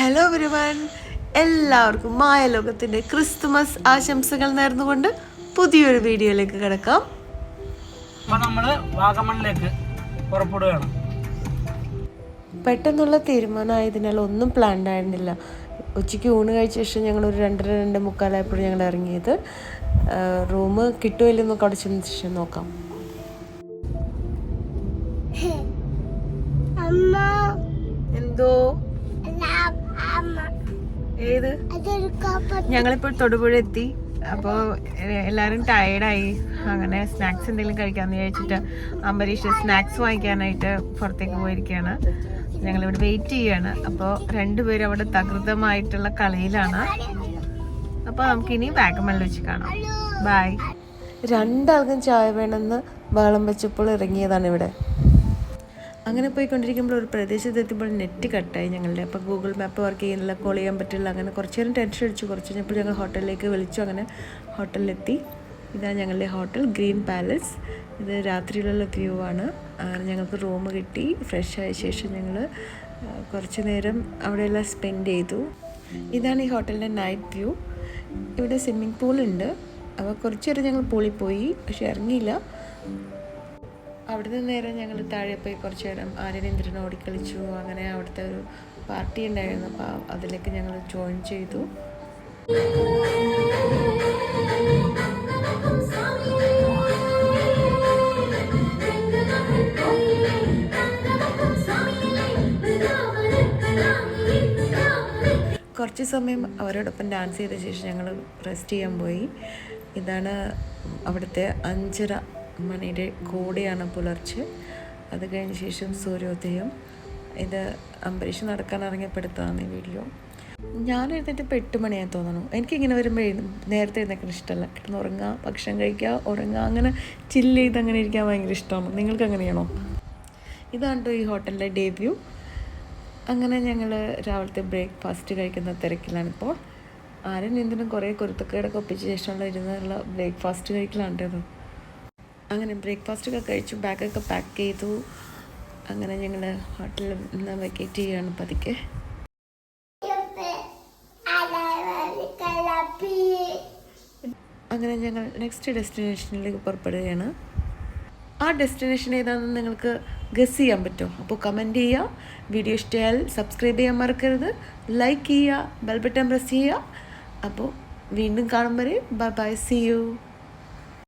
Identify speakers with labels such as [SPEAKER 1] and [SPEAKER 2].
[SPEAKER 1] Hello everyone, എല്ലാവർക്കും മായലോകത്തിൻ്റെ Christmas ആശംസകൾ നേർന്നുകൊണ്ട് പുതിയൊരു വീഡിയോയിലേക്ക് കിടക്കാം.
[SPEAKER 2] അപ്പോൾ നമ്മൾ വാഗമണിലേക്ക് പുറപ്പെടുകയാണ്.
[SPEAKER 1] പെട്ടെന്നുള്ള തീരുമാനമായതിനാൽ ഒന്നും പ്ലാൻഡ് ആയിരുന്നില്ല. ഉച്ചയ്ക്ക് ഊണ് കഴിച്ച ശേഷം ഞങ്ങൾ ഒരു 2:30 ഞങ്ങൾ ഇറങ്ങിയത്. റൂം കിട്ടുമോ ഇല്ലെന്നൊക്കെ അവിടെ ചെന്ന ശേഷം നോക്കാം. എന്തോ ഏത് ഞങ്ങളിപ്പോൾ തൊടുപുഴ എത്തി. അപ്പോൾ എല്ലാവരും ടയേർഡായി. അങ്ങനെ സ്നാക്സ് എന്തെങ്കിലും കഴിക്കാമെന്ന് വിചാരിച്ചിട്ട് അംബരീഷ് സ്നാക്സ് വാങ്ങിക്കാനായിട്ട് പുറത്തേക്ക് പോയിരിക്കുകയാണ്. ഞങ്ങളിവിടെ വെയിറ്റ് ചെയ്യാണ്. അപ്പോൾ രണ്ടുപേരും അവിടെ തകൃതമായിട്ടുള്ള കളിയിലാണ്. അപ്പോൾ നമുക്കിനി വാഗമണിൽ വെച്ച് കാണാം. ബൈ. രണ്ടാൾക്കും ചായ വേണമെന്ന് ബഹളം വെച്ചപ്പോൾ ഇറങ്ങിയതാണ് ഇവിടെ. അങ്ങനെ പോയിക്കൊണ്ടിരിക്കുമ്പോൾ ഒരു പ്രദേശത്ത് എത്തുമ്പോൾ നെറ്റ് കട്ടായി ഞങ്ങളുടെ. അപ്പോൾ ഗൂഗിൾ മാപ്പ് വർക്ക് ചെയ്യുന്നില്ല, കോൾ ചെയ്യാൻ പറ്റില്ല. അങ്ങനെ കുറച്ച് നേരം ടെൻഷൻ അടിച്ചു. കുറച്ച് കഴിഞ്ഞപ്പോൾ ഞങ്ങൾ ഹോട്ടലിലേക്ക് വിളിച്ചു. അങ്ങനെ ഹോട്ടലിലെത്തി. ഇതാണ് ഞങ്ങളുടെ ഹോട്ടൽ, ഗ്രീൻ പാലസ്. ഇത് രാത്രിയിലുള്ള വ്യൂ ആണ്. അങ്ങനെ ഞങ്ങൾക്ക് റൂം കിട്ടി. ഫ്രഷ് ആയ ശേഷം ഞങ്ങൾ കുറച്ച് നേരം അവിടെയെല്ലാം സ്പെൻഡ് ചെയ്തു. ഇതാണ് ഈ ഹോട്ടലിൻ്റെ നൈറ്റ് വ്യൂ. ഇവിടെ സ്വിമ്മിംഗ് പൂളുണ്ട്. അപ്പോൾ കുറച്ച് നേരം ഞങ്ങൾ പൂളിൽ പോയി, പക്ഷെ ഇറങ്ങിയില്ല. അവിടുന്ന് നേരം ഞങ്ങൾ താഴെ പോയി കുറച്ച് നേരം ആര്യനേന്ദ്രൻ ഓടിക്കളിച്ചു. അങ്ങനെ അവിടുത്തെ ഒരു പാർട്ടി ഉണ്ടായിരുന്നു. അപ്പോൾ അതിലേക്ക് ഞങ്ങൾ ജോയിൻ ചെയ്തു. കുറച്ച് സമയം അവരോടൊപ്പം ഡാൻസ് ചെയ്ത ശേഷം ഞങ്ങൾ റെസ്റ്റ് ചെയ്യാൻ പോയി. ഇതാണ് അവിടുത്തെ 5:30 മണിയുടെ കൂടെയാണ് പുലർച്ചെ. അത് കഴിഞ്ഞ ശേഷം സൂര്യോദയം. ഇത് അംബരീഷ് നടക്കാൻ ഇറങ്ങിയപ്പെടുത്തതാണ് ഈ വീഡിയോ. ഞാൻ എഴുന്നേറ്റപ്പോൾ 8 മണിയായി തോന്നുന്നു. എനിക്കിങ്ങനെ വരുമ്പോൾ നേരത്തെ എഴുന്നേക്കാൻ ഇഷ്ടമല്ല. കിടന്നുറങ്ങുക, ഭക്ഷണം കഴിക്കുക, ഉറങ്ങുക, അങ്ങനെ ചില്ല് ചെയ്ത് അങ്ങനെ ഇരിക്കാൻ ഭയങ്കര ഇഷ്ടമാണ്. നിങ്ങൾക്ക് അങ്ങനെയാണോ? ഇതാണ് ഈ ഹോട്ടലിൻ്റെ ഡേ വ്യൂ. അങ്ങനെ ഞങ്ങൾ രാവിലത്തെ ബ്രേക്ക്ഫാസ്റ്റ് കഴിക്കുന്ന തിരക്കിലാണിപ്പോൾ. ആര്യനേന്ദ്രനും കുറേ കുരുത്തക്കേടൊക്കെ ഒപ്പിച്ച ശേഷമുള്ള ഇരുന്നുള്ള ബ്രേക്ക്ഫാസ്റ്റ് കഴിക്കലാണ്ടത്. അങ്ങനെ ബ്രേക്ക്ഫാസ്റ്റൊക്കെ കഴിച്ചു, ബാഗൊക്കെ പാക്ക് ചെയ്തു. അങ്ങനെ ഞങ്ങൾ ഹോട്ടലിൽ നിന്ന് വെക്കേറ്റ് ചെയ്യുകയാണ് പതുക്കെ. അങ്ങനെ ഞങ്ങൾ നെക്സ്റ്റ് ഡെസ്റ്റിനേഷനിലേക്ക് പുറപ്പെടുകയാണ്. ആ ഡെസ്റ്റിനേഷൻ ഏതാണെന്ന് നിങ്ങൾക്ക് ഗസ് ചെയ്യാൻ പറ്റുമോ? അപ്പോൾ കമൻറ്റ് ചെയ്യുക. വീഡിയോ ഇഷ്ടമായാൽ സബ്സ്ക്രൈബ് ചെയ്യാൻ മറക്കരുത്. ലൈക്ക് ചെയ്യുക, ബെൽ ബട്ടൺ പ്രസ് ചെയ്യുക. അപ്പോൾ വീണ്ടും കാണും വരെ ബൈ ബൈ, സീ യു.